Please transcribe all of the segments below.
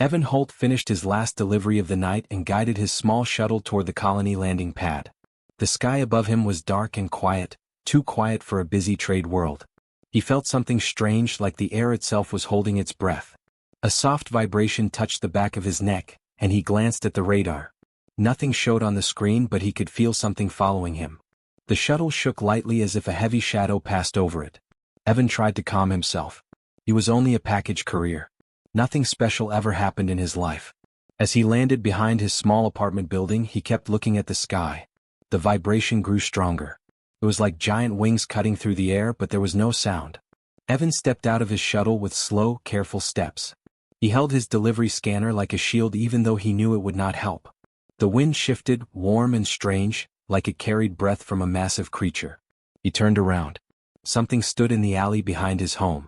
Evan Holt finished his last delivery of the night and guided his small shuttle toward the colony landing pad. The sky above him was dark and quiet, too quiet for a busy trade world. He felt something strange, like the air itself was holding its breath. A soft vibration touched the back of his neck, and he glanced at the radar. Nothing showed on the screen, but he could feel something following him. The shuttle shook lightly as if a heavy shadow passed over it. Evan tried to calm himself. He was only a package courier. Nothing special ever happened in his life. As he landed behind his small apartment building, he kept looking at the sky. The vibration grew stronger. It was like giant wings cutting through the air, but there was no sound. Evan stepped out of his shuttle with slow, careful steps. He held his delivery scanner like a shield even though he knew it would not help. The wind shifted, warm and strange, like it carried breath from a massive creature. He turned around. Something stood in the alley behind his home.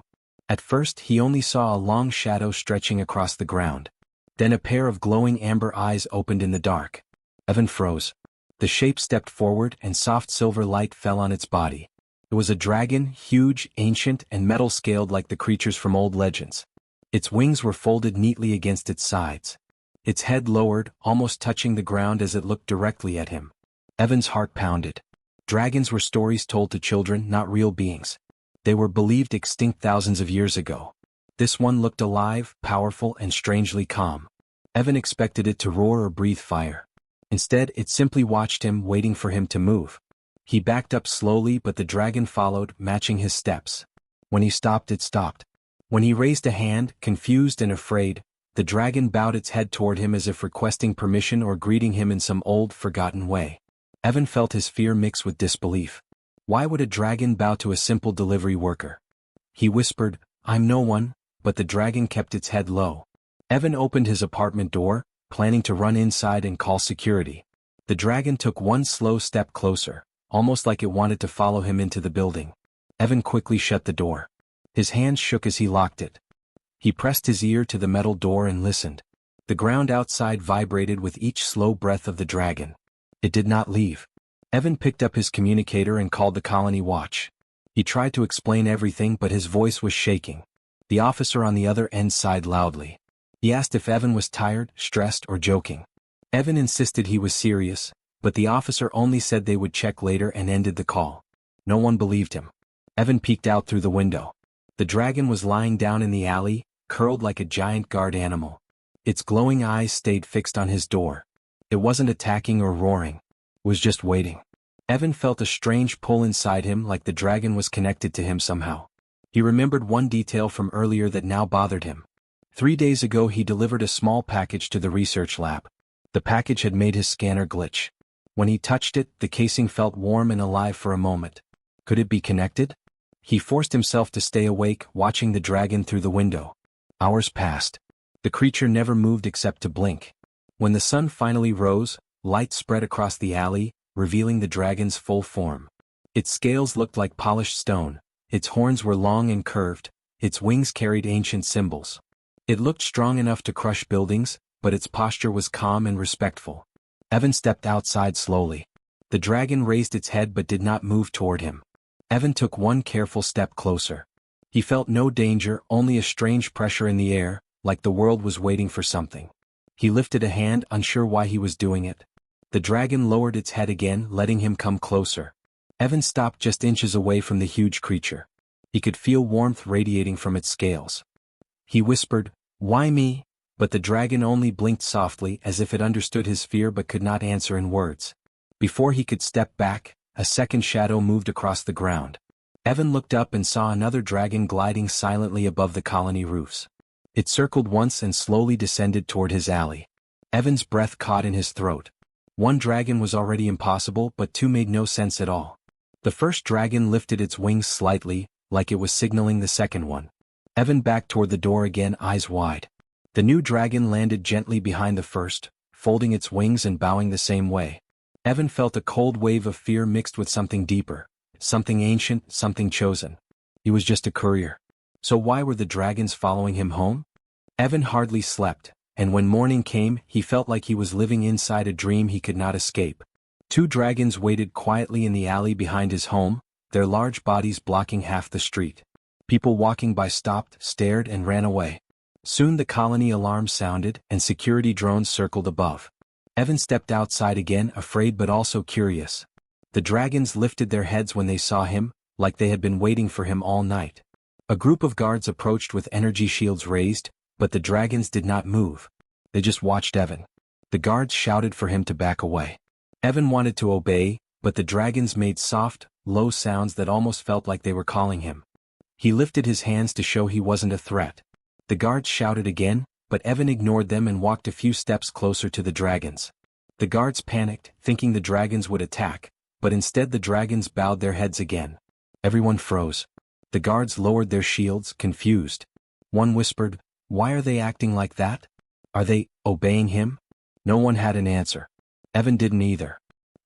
At first he only saw a long shadow stretching across the ground. Then a pair of glowing amber eyes opened in the dark. Evan froze. The shape stepped forward and soft silver light fell on its body. It was a dragon, huge, ancient, and metal-scaled like the creatures from old legends. Its wings were folded neatly against its sides. Its head lowered, almost touching the ground as it looked directly at him. Evan's heart pounded. Dragons were stories told to children, not real beings. They were believed extinct thousands of years ago. This one looked alive, powerful, and strangely calm. Evan expected it to roar or breathe fire. Instead, it simply watched him, waiting for him to move. He backed up slowly, but the dragon followed, matching his steps. When he stopped, it stopped. When he raised a hand, confused and afraid, the dragon bowed its head toward him as if requesting permission or greeting him in some old, forgotten way. Evan felt his fear mix with disbelief. Why would a dragon bow to a simple delivery worker? He whispered, "I'm no one," but the dragon kept its head low. Evan opened his apartment door, planning to run inside and call security. The dragon took one slow step closer, almost like it wanted to follow him into the building. Evan quickly shut the door. His hands shook as he locked it. He pressed his ear to the metal door and listened. The ground outside vibrated with each slow breath of the dragon. It did not leave. Evan picked up his communicator and called the colony watch. He tried to explain everything, but his voice was shaking. The officer on the other end sighed loudly. He asked if Evan was tired, stressed, or joking. Evan insisted he was serious, but the officer only said they would check later and ended the call. No one believed him. Evan peeked out through the window. The dragon was lying down in the alley, curled like a giant guard animal. Its glowing eyes stayed fixed on his door. It wasn't attacking or roaring. It was just waiting. Evan felt a strange pull inside him, like the dragon was connected to him somehow. He remembered one detail from earlier that now bothered him. 3 days ago he delivered a small package to the research lab. The package had made his scanner glitch. When he touched it, the casing felt warm and alive for a moment. Could it be connected? He forced himself to stay awake, watching the dragon through the window. Hours passed. The creature never moved except to blink. When the sun finally rose, light spread across the alley, revealing the dragon's full form. Its scales looked like polished stone, its horns were long and curved, its wings carried ancient symbols. It looked strong enough to crush buildings, but its posture was calm and respectful. Evan stepped outside slowly. The dragon raised its head but did not move toward him. Evan took one careful step closer. He felt no danger, only a strange pressure in the air, like the world was waiting for something. He lifted a hand, unsure why he was doing it. The dragon lowered its head again, letting him come closer. Evan stopped just inches away from the huge creature. He could feel warmth radiating from its scales. He whispered, "Why me?" But the dragon only blinked softly, as if it understood his fear but could not answer in words. Before he could step back, a second shadow moved across the ground. Evan looked up and saw another dragon gliding silently above the colony roofs. It circled once and slowly descended toward his alley. Evan's breath caught in his throat. One dragon was already impossible, but two made no sense at all. The first dragon lifted its wings slightly, like it was signaling the second one. Evan backed toward the door again, eyes wide. The new dragon landed gently behind the first, folding its wings and bowing the same way. Evan felt a cold wave of fear mixed with something deeper, something ancient, something chosen. He was just a courier. So why were the dragons following him home? Evan hardly slept, and when morning came, he felt like he was living inside a dream he could not escape. 2 dragons waited quietly in the alley behind his home, their large bodies blocking half the street. People walking by stopped, stared, and ran away. Soon the colony alarm sounded and security drones circled above. Evan stepped outside again, afraid but also curious. The dragons lifted their heads when they saw him, like they had been waiting for him all night. A group of guards approached with energy shields raised, but the dragons did not move. They just watched Evan. The guards shouted for him to back away. Evan wanted to obey, but the dragons made soft, low sounds that almost felt like they were calling him. He lifted his hands to show he wasn't a threat. The guards shouted again, but Evan ignored them and walked a few steps closer to the dragons. The guards panicked, thinking the dragons would attack, but instead the dragons bowed their heads again. Everyone froze. The guards lowered their shields, confused. One whispered, "Why are they acting like that? Are they obeying him?" No one had an answer. Evan didn't either.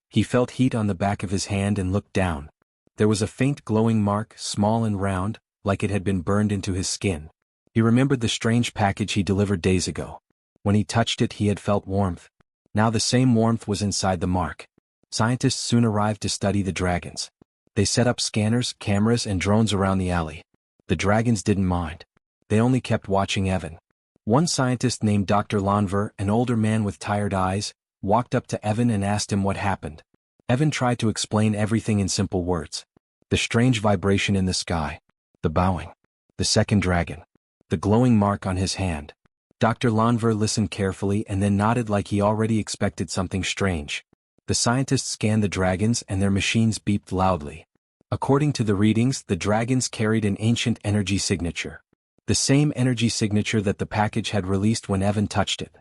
He felt heat on the back of his hand and looked down. There was a faint glowing mark, small and round, like it had been burned into his skin. He remembered the strange package he delivered days ago. When he touched it, he had felt warmth. Now the same warmth was inside the mark. Scientists soon arrived to study the dragons. They set up scanners, cameras, and drones around the alley. The dragons didn't mind. They only kept watching Evan. One scientist named Dr. Lanver, an older man with tired eyes, walked up to Evan and asked him what happened. Evan tried to explain everything in simple words. The strange vibration in the sky. The bowing. The second dragon. The glowing mark on his hand. Dr. Lanver listened carefully and then nodded like he already expected something strange. The scientists scanned the dragons and their machines beeped loudly. According to the readings, the dragons carried an ancient energy signature. The same energy signature that the package had released when Evan touched it.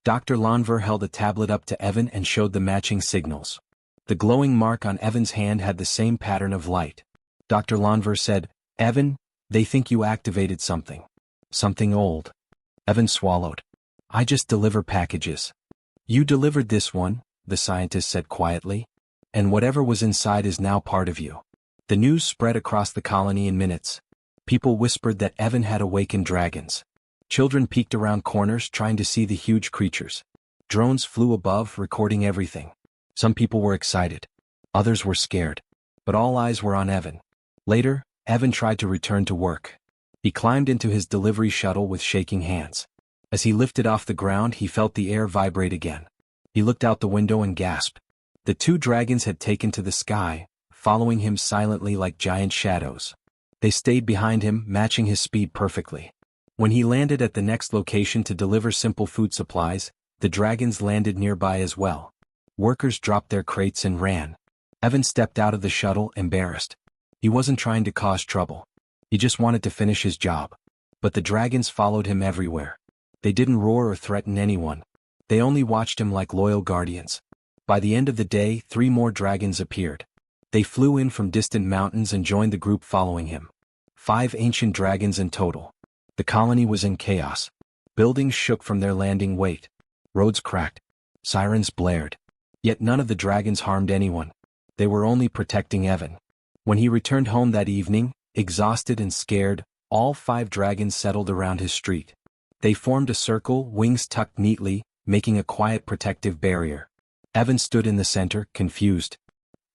Dr. Lanver held a tablet up to Evan and showed the matching signals. The glowing mark on Evan's hand had the same pattern of light. Dr. Lanver said, "Evan, they think you activated something. Something old." Evan swallowed. "I just deliver packages." "You delivered this one," the scientist said quietly. "And whatever was inside is now part of you." The news spread across the colony in minutes. People whispered that Evan had awakened dragons. Children peeked around corners trying to see the huge creatures. Drones flew above, recording everything. Some people were excited. Others were scared. But all eyes were on Evan. Later, Evan tried to return to work. He climbed into his delivery shuttle with shaking hands. As he lifted off the ground, he felt the air vibrate again. He looked out the window and gasped. The two dragons had taken to the sky, following him silently like giant shadows. They stayed behind him, matching his speed perfectly. When he landed at the next location to deliver simple food supplies, the dragons landed nearby as well. Workers dropped their crates and ran. Evan stepped out of the shuttle, embarrassed. He wasn't trying to cause trouble. He just wanted to finish his job. But the dragons followed him everywhere. They didn't roar or threaten anyone. They only watched him like loyal guardians. By the end of the day, 3 more dragons appeared. They flew in from distant mountains and joined the group following him. 5 ancient dragons in total. The colony was in chaos. Buildings shook from their landing weight. Roads cracked. Sirens blared. Yet none of the dragons harmed anyone. They were only protecting Evan. When he returned home that evening, exhausted and scared, all 5 dragons settled around his street. They formed a circle, wings tucked neatly, making a quiet protective barrier. Evan stood in the center, confused.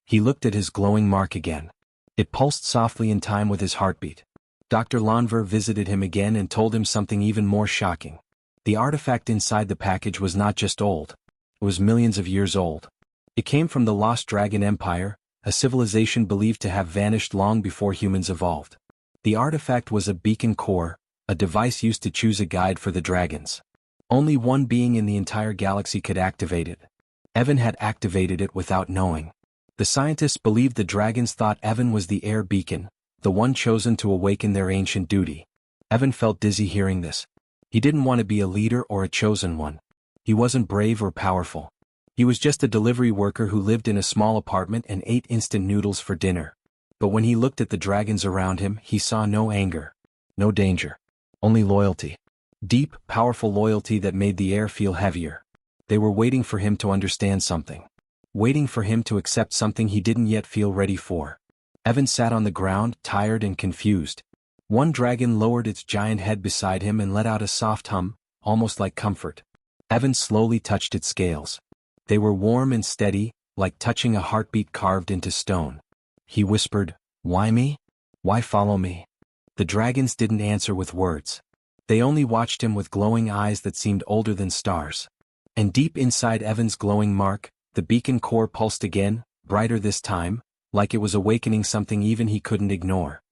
He looked at his glowing mark again. It pulsed softly in time with his heartbeat. Dr. Lanver visited him again and told him something even more shocking. The artifact inside the package was not just old. It was millions of years old. It came from the Lost Dragon Empire, a civilization believed to have vanished long before humans evolved. The artifact was a beacon core, a device used to choose a guide for the dragons. Only one being in the entire galaxy could activate it. Evan had activated it without knowing. The scientists believed the dragons thought Evan was the air beacon, the one chosen to awaken their ancient duty. Evan felt dizzy hearing this. He didn't want to be a leader or a chosen one. He wasn't brave or powerful. He was just a delivery worker who lived in a small apartment and ate instant noodles for dinner. But when he looked at the dragons around him, he saw no anger, no danger, only loyalty. Deep, powerful loyalty that made the air feel heavier. They were waiting for him to understand something. Waiting for him to accept something he didn't yet feel ready for. Evan sat on the ground, tired and confused. One dragon lowered its giant head beside him and let out a soft hum, almost like comfort. Evan slowly touched its scales. They were warm and steady, like touching a heartbeat carved into stone. He whispered, "Why me? Why follow me?" The dragons didn't answer with words. They only watched him with glowing eyes that seemed older than stars. And deep inside Evan's glowing mark, the beacon core pulsed again, brighter this time, like it was awakening something even he couldn't ignore.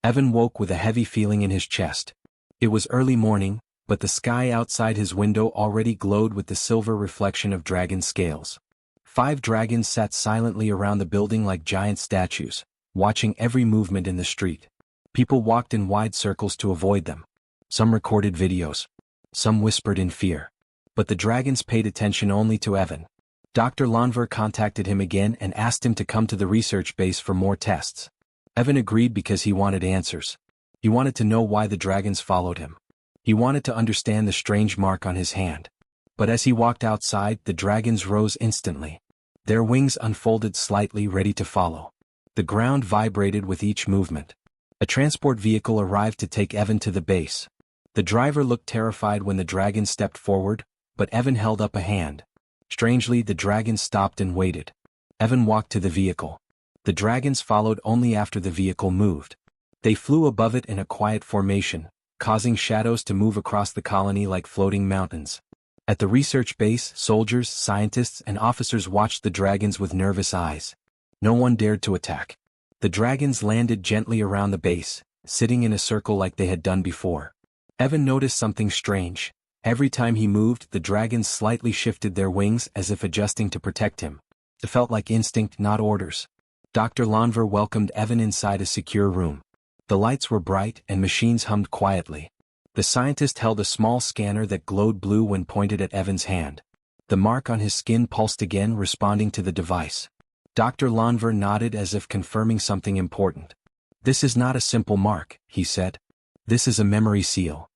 Evan woke with a heavy feeling in his chest. It was early morning, but the sky outside his window already glowed with the silver reflection of dragon scales. 5 dragons sat silently around the building like giant statues, watching every movement in the street. People walked in wide circles to avoid them. Some recorded videos. Some whispered in fear. But the dragons paid attention only to Evan. Dr. Lonver contacted him again and asked him to come to the research base for more tests. Evan agreed because he wanted answers. He wanted to know why the dragons followed him. He wanted to understand the strange mark on his hand. But as he walked outside, the dragons rose instantly. Their wings unfolded slightly, ready to follow. The ground vibrated with each movement. A transport vehicle arrived to take Evan to the base. The driver looked terrified when the dragon stepped forward, but Evan held up a hand. Strangely, the dragons stopped and waited. Evan walked to the vehicle. The dragons followed only after the vehicle moved. They flew above it in a quiet formation, causing shadows to move across the colony like floating mountains. At the research base, soldiers, scientists, and officers watched the dragons with nervous eyes. No one dared to attack. The dragons landed gently around the base, sitting in a circle like they had done before. Evan noticed something strange. Every time he moved, the dragons slightly shifted their wings as if adjusting to protect him. It felt like instinct, not orders. Dr. Lonver welcomed Evan inside a secure room. The lights were bright and machines hummed quietly. The scientist held a small scanner that glowed blue when pointed at Evan's hand. The mark on his skin pulsed again, responding to the device. Dr. Lonver nodded as if confirming something important. "This is not a simple mark," he said. "This is a memory seal."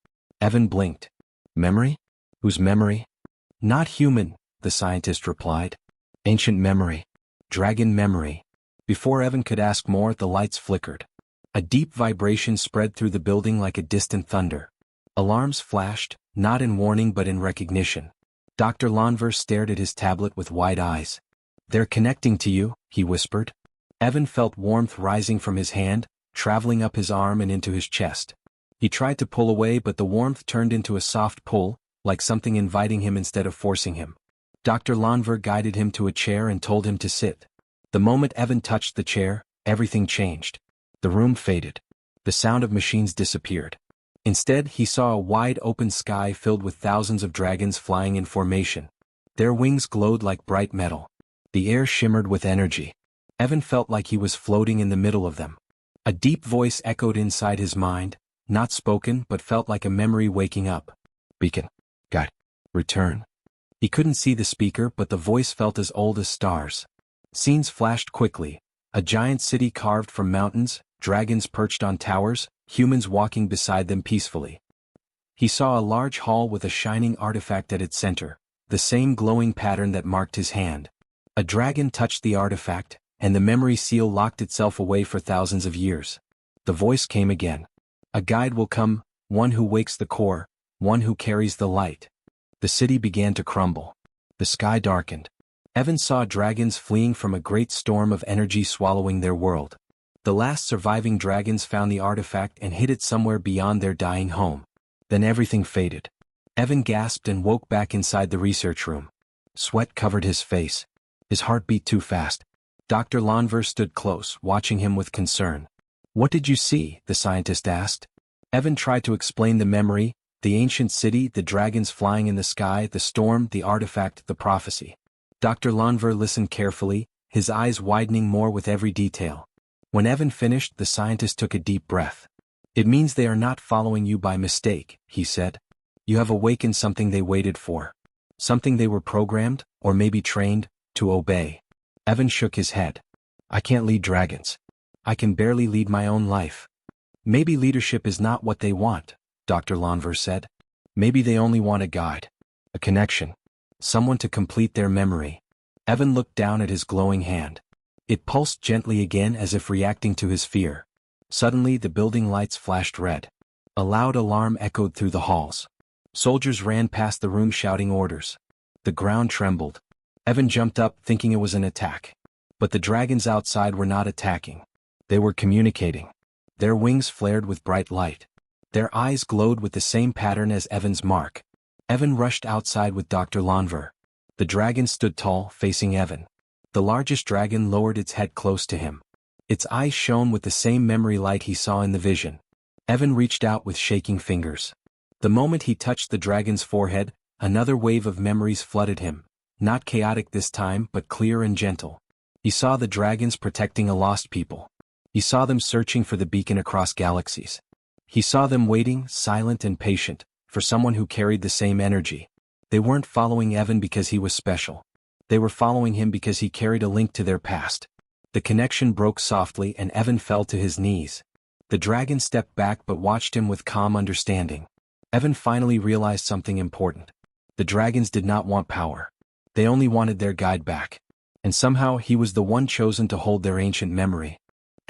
Evan blinked. "Memory? Whose memory?" "Not human," the scientist replied. "Ancient memory. Dragon memory." Before Evan could ask more, the lights flickered. A deep vibration spread through the building like a distant thunder. Alarms flashed, not in warning but in recognition. Dr. Lonver stared at his tablet with wide eyes. "They're connecting to you," he whispered. Evan felt warmth rising from his hand, traveling up his arm and into his chest. He tried to pull away, but the warmth turned into a soft pull, like something inviting him instead of forcing him. Dr. Lonver guided him to a chair and told him to sit. The moment Evan touched the chair, everything changed. The room faded. The sound of machines disappeared. Instead, he saw a wide open sky filled with thousands of dragons flying in formation. Their wings glowed like bright metal. The air shimmered with energy. Evan felt like he was floating in the middle of them. A deep voice echoed inside his mind, not spoken but felt like a memory waking up. "Beacon. Guide. Return." He couldn't see the speaker, but the voice felt as old as stars. Scenes flashed quickly. A giant city carved from mountains, dragons perched on towers, humans walking beside them peacefully. He saw a large hall with a shining artifact at its center, the same glowing pattern that marked his hand. A dragon touched the artifact, and the memory seal locked itself away for thousands of years. The voice came again. "A guide will come, one who wakes the core, one who carries the light." The city began to crumble. The sky darkened. Evan saw dragons fleeing from a great storm of energy swallowing their world. The last surviving dragons found the artifact and hid it somewhere beyond their dying home. Then everything faded. Evan gasped and woke back inside the research room. Sweat covered his face. His heart beat too fast. Dr. Lonver stood close, watching him with concern. "What did you see?" the scientist asked. Evan tried to explain the memory, the ancient city, the dragons flying in the sky, the storm, the artifact, the prophecy. Dr. Lonver listened carefully, his eyes widening more with every detail. When Evan finished, the scientist took a deep breath. "It means they are not following you by mistake," he said. "You have awakened something they waited for. Something they were programmed, or maybe trained, to obey." Evan shook his head. "I can't lead dragons. I can barely lead my own life." "Maybe leadership is not what they want," Dr. Lonver said. "Maybe they only want a guide. A connection. Someone to complete their memory." Evan looked down at his glowing hand. It pulsed gently again as if reacting to his fear. Suddenly the building lights flashed red. A loud alarm echoed through the halls. Soldiers ran past the room shouting orders. The ground trembled. Evan jumped up thinking it was an attack. But the dragons outside were not attacking. They were communicating. Their wings flared with bright light. Their eyes glowed with the same pattern as Evan's mark. Evan rushed outside with Dr. Lonver. The dragon stood tall, facing Evan. The largest dragon lowered its head close to him. Its eyes shone with the same memory light he saw in the vision. Evan reached out with shaking fingers. The moment he touched the dragon's forehead, another wave of memories flooded him, not chaotic this time but clear and gentle. He saw the dragons protecting a lost people. He saw them searching for the beacon across galaxies. He saw them waiting, silent and patient, for someone who carried the same energy. They weren't following Evan because he was special. They were following him because he carried a link to their past. The connection broke softly and Evan fell to his knees. The dragon stepped back but watched him with calm understanding. Evan finally realized something important. The dragons did not want power. They only wanted their guide back. And somehow he was the one chosen to hold their ancient memory.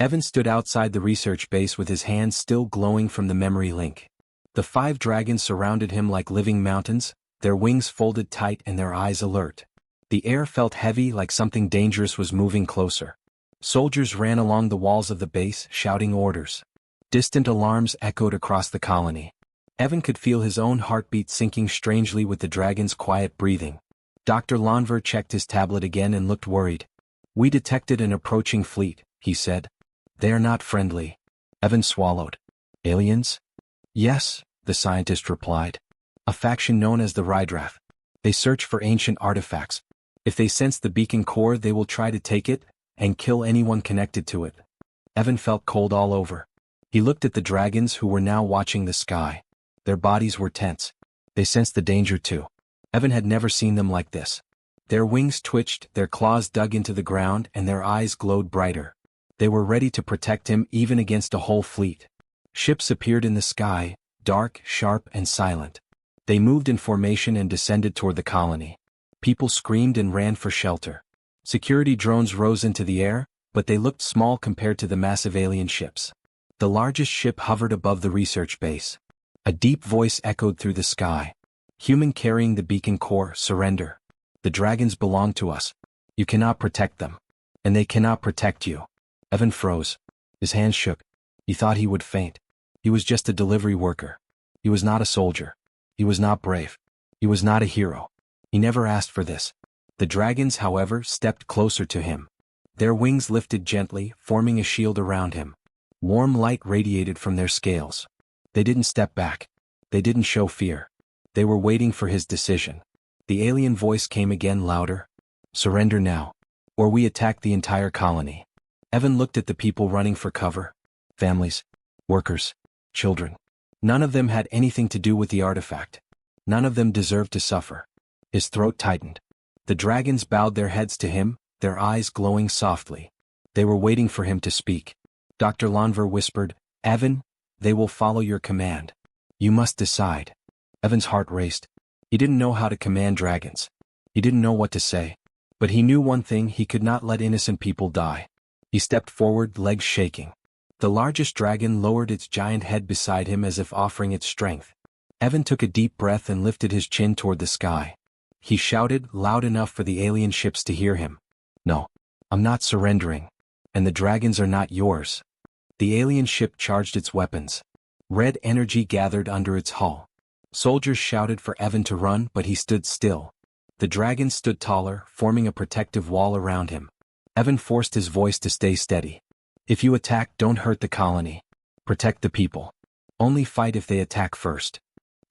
Evan stood outside the research base with his hands still glowing from the memory link. The 5 dragons surrounded him like living mountains, their wings folded tight and their eyes alert. The air felt heavy like something dangerous was moving closer. Soldiers ran along the walls of the base, shouting orders. Distant alarms echoed across the colony. Evan could feel his own heartbeat syncing strangely with the dragon's quiet breathing. Dr. Lonver checked his tablet again and looked worried. "We detected an approaching fleet," he said. "They are not friendly." Evan swallowed. "Aliens?" "Yes," the scientist replied. "A faction known as the Rydrath. They search for ancient artifacts. If they sense the beacon core, they will try to take it and kill anyone connected to it." Evan felt cold all over. He looked at the dragons who were now watching the sky. Their bodies were tense. They sensed the danger too. Evan had never seen them like this. Their wings twitched, their claws dug into the ground, and their eyes glowed brighter. They were ready to protect him even against a whole fleet. Ships appeared in the sky, dark, sharp, and silent. They moved in formation and descended toward the colony. People screamed and ran for shelter. Security drones rose into the air, but they looked small compared to the massive alien ships. The largest ship hovered above the research base. A deep voice echoed through the sky. "Human carrying the beacon core, surrender. The dragons belong to us. You cannot protect them. And they cannot protect you." Evan froze. His hands shook. He thought he would faint. He was just a delivery worker. He was not a soldier. He was not brave. He was not a hero. He never asked for this. The dragons, however, stepped closer to him. Their wings lifted gently, forming a shield around him. Warm light radiated from their scales. They didn't step back. They didn't show fear. They were waiting for his decision. The alien voice came again louder. "Surrender now, or we attack the entire colony." Evan looked at the people running for cover. Families, workers, children. None of them had anything to do with the artifact. None of them deserved to suffer. His throat tightened. The dragons bowed their heads to him, their eyes glowing softly. They were waiting for him to speak. Dr. Lonver whispered, "Evan, they will follow your command. You must decide." Evan's heart raced. He didn't know how to command dragons. He didn't know what to say. But he knew one thing: he could not let innocent people die. He stepped forward, legs shaking. The largest dragon lowered its giant head beside him as if offering its strength. Evan took a deep breath and lifted his chin toward the sky. He shouted, loud enough for the alien ships to hear him. "No, I'm not surrendering. And the dragons are not yours." The alien ship charged its weapons. Red energy gathered under its hull. Soldiers shouted for Evan to run, but he stood still. The dragons stood taller, forming a protective wall around him. Evan forced his voice to stay steady. "If you attack, don't hurt the colony. Protect the people. Only fight if they attack first."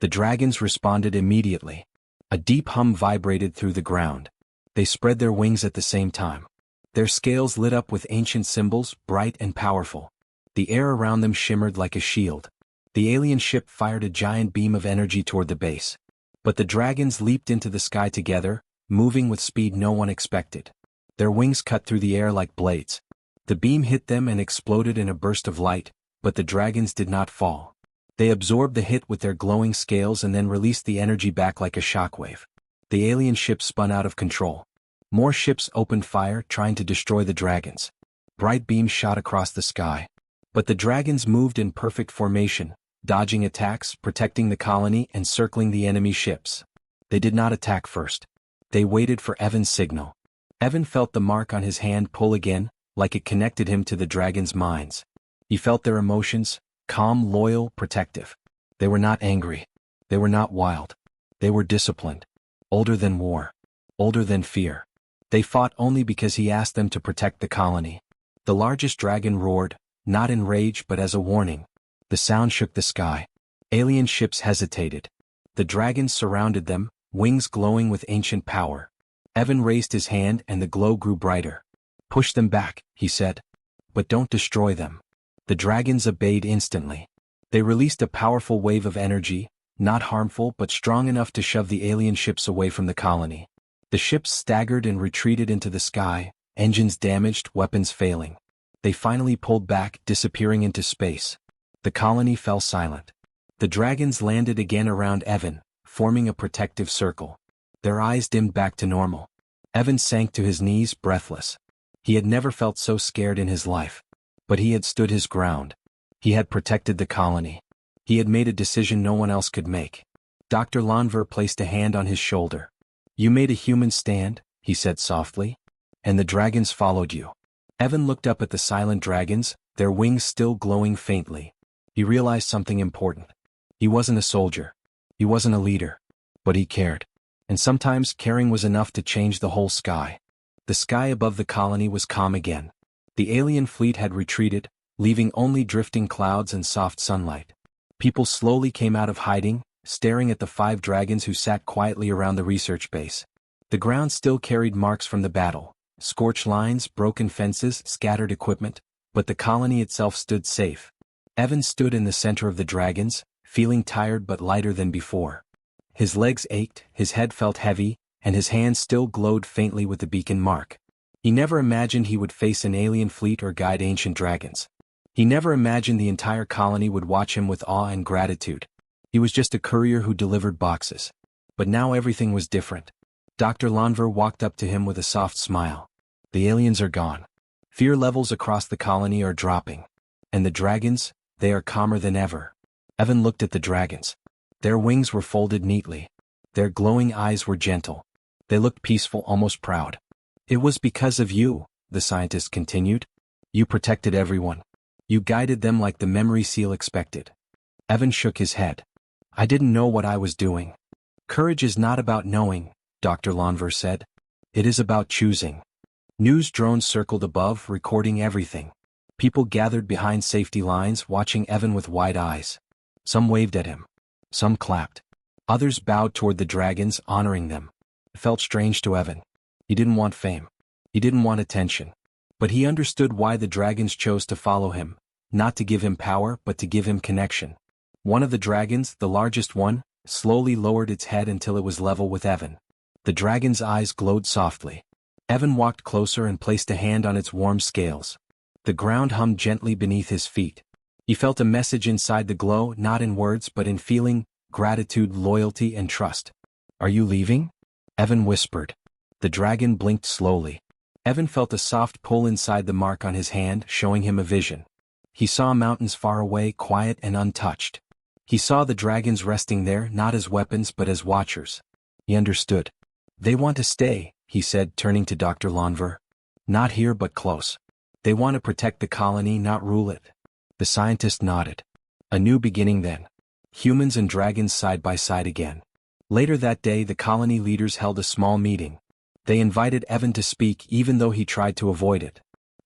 The dragons responded immediately. A deep hum vibrated through the ground. They spread their wings at the same time. Their scales lit up with ancient symbols, bright and powerful. The air around them shimmered like a shield. The alien ship fired a giant beam of energy toward the base. But the dragons leaped into the sky together, moving with speed no one expected. Their wings cut through the air like blades. The beam hit them and exploded in a burst of light, but the dragons did not fall. They absorbed the hit with their glowing scales and then released the energy back like a shockwave. The alien ship spun out of control. More ships opened fire, trying to destroy the dragons. Bright beams shot across the sky. But the dragons moved in perfect formation, dodging attacks, protecting the colony, and circling the enemy ships. They did not attack first. They waited for Evan's signal. Evan felt the mark on his hand pull again, like it connected him to the dragons' minds. He felt their emotions, calm, loyal, protective. They were not angry. They were not wild. They were disciplined. Older than war. Older than fear. They fought only because he asked them to protect the colony. The largest dragon roared, not in rage but as a warning. The sound shook the sky. Alien ships hesitated. The dragons surrounded them, wings glowing with ancient power. Evan raised his hand and the glow grew brighter. "Push them back," he said. "But don't destroy them." The dragons obeyed instantly. They released a powerful wave of energy, not harmful but strong enough to shove the alien ships away from the colony. The ships staggered and retreated into the sky, engines damaged, weapons failing. They finally pulled back, disappearing into space. The colony fell silent. The dragons landed again around Evan, forming a protective circle. Their eyes dimmed back to normal. Evan sank to his knees, breathless. He had never felt so scared in his life. But he had stood his ground. He had protected the colony. He had made a decision no one else could make. Dr. Lanver placed a hand on his shoulder. "You made a human stand," he said softly. "And the dragons followed you." Evan looked up at the silent dragons, their wings still glowing faintly. He realized something important. He wasn't a soldier. He wasn't a leader. But he cared. And sometimes caring was enough to change the whole sky. The sky above the colony was calm again. The alien fleet had retreated, leaving only drifting clouds and soft sunlight. People slowly came out of hiding, staring at the 5 dragons who sat quietly around the research base. The ground still carried marks from the battle, scorched lines, broken fences, scattered equipment, but the colony itself stood safe. Evan stood in the center of the dragons, feeling tired but lighter than before. His legs ached, his head felt heavy, and his hands still glowed faintly with the beacon mark. He never imagined he would face an alien fleet or guide ancient dragons. He never imagined the entire colony would watch him with awe and gratitude. He was just a courier who delivered boxes. But now everything was different. Dr. Lanver walked up to him with a soft smile. "The aliens are gone. Fear levels across the colony are dropping. And the dragons, they are calmer than ever." Evan looked at the dragons. Their wings were folded neatly. Their glowing eyes were gentle. They looked peaceful, almost proud. "It was because of you," the scientist continued. "You protected everyone. You guided them like the memory seal expected." Evan shook his head. "I didn't know what I was doing." "Courage is not about knowing," Dr. Lanver said. "It is about choosing." News drones circled above, recording everything. People gathered behind safety lines, watching Evan with wide eyes. Some waved at him. Some clapped. Others bowed toward the dragons, honoring them. It felt strange to Evan. He didn't want fame. He didn't want attention. But he understood why the dragons chose to follow him, not to give him power but to give him connection. One of the dragons, the largest one, slowly lowered its head until it was level with Evan. The dragon's eyes glowed softly. Evan walked closer and placed a hand on its warm scales. The ground hummed gently beneath his feet. He felt a message inside the glow, not in words but in feeling, gratitude, loyalty, and trust. "Are you leaving?" Evan whispered. The dragon blinked slowly. Evan felt a soft pull inside the mark on his hand, showing him a vision. He saw mountains far away, quiet and untouched. He saw the dragons resting there, not as weapons but as watchers. He understood. "They want to stay," he said, turning to Dr. Lanver. "Not here but close. They want to protect the colony, not rule it." The scientist nodded. A new beginning then. Humans and dragons side by side again. Later that day the colony leaders held a small meeting. They invited Evan to speak even though he tried to avoid it.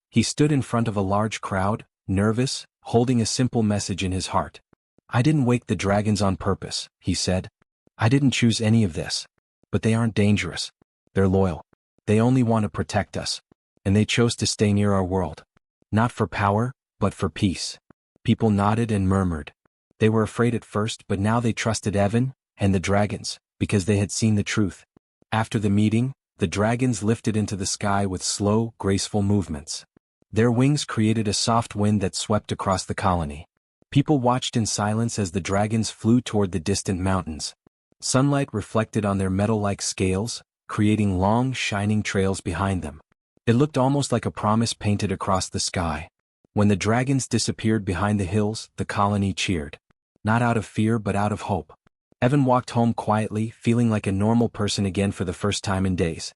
He stood in front of a large crowd, nervous, holding a simple message in his heart. "I didn't wake the dragons on purpose," he said. "I didn't choose any of this. But they aren't dangerous. They're loyal. They only want to protect us. And they chose to stay near our world. Not for power, but for peace." People nodded and murmured. They were afraid at first, but now they trusted Evan and the dragons, because they had seen the truth. After the meeting, the dragons lifted into the sky with slow, graceful movements. Their wings created a soft wind that swept across the colony. People watched in silence as the dragons flew toward the distant mountains. Sunlight reflected on their metal-like scales, creating long, shining trails behind them. It looked almost like a promise painted across the sky. When the dragons disappeared behind the hills, the colony cheered. Not out of fear but out of hope. Evan walked home quietly, feeling like a normal person again for the first time in days.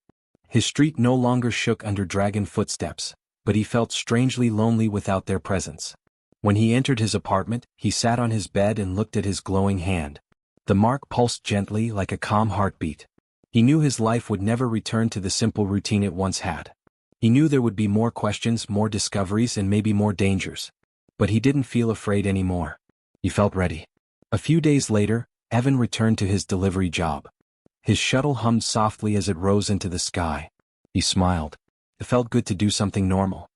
His street no longer shook under dragon footsteps, but he felt strangely lonely without their presence. When he entered his apartment, he sat on his bed and looked at his glowing hand. The mark pulsed gently like a calm heartbeat. He knew his life would never return to the simple routine it once had. He knew there would be more questions, more discoveries, and maybe more dangers. But he didn't feel afraid anymore. He felt ready. A few days later, Evan returned to his delivery job. His shuttle hummed softly as it rose into the sky. He smiled. It felt good to do something normal.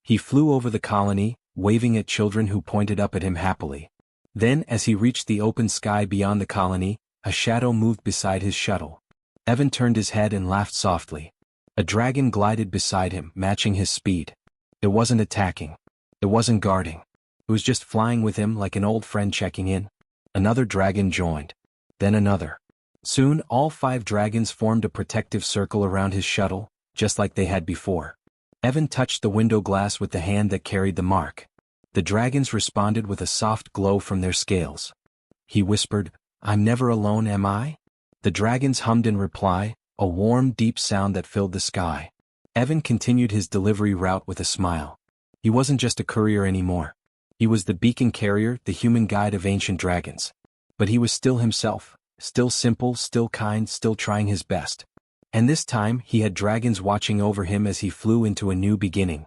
He flew over the colony, waving at children who pointed up at him happily. Then, as he reached the open sky beyond the colony, a shadow moved beside his shuttle. Evan turned his head and laughed softly. A dragon glided beside him, matching his speed. It wasn't attacking. It wasn't guarding. It was just flying with him like an old friend checking in. Another dragon joined. Then another. Soon, all 5 dragons formed a protective circle around his shuttle, just like they had before. Evan touched the window glass with the hand that carried the mark. The dragons responded with a soft glow from their scales. He whispered, "I'm never alone, am I?" The dragons hummed in reply, a warm, deep sound that filled the sky. Evan continued his delivery route with a smile. He wasn't just a courier anymore. He was the beacon carrier, the human guide of ancient dragons. But he was still himself, still simple, still kind, still trying his best. And this time, he had dragons watching over him as he flew into a new beginning.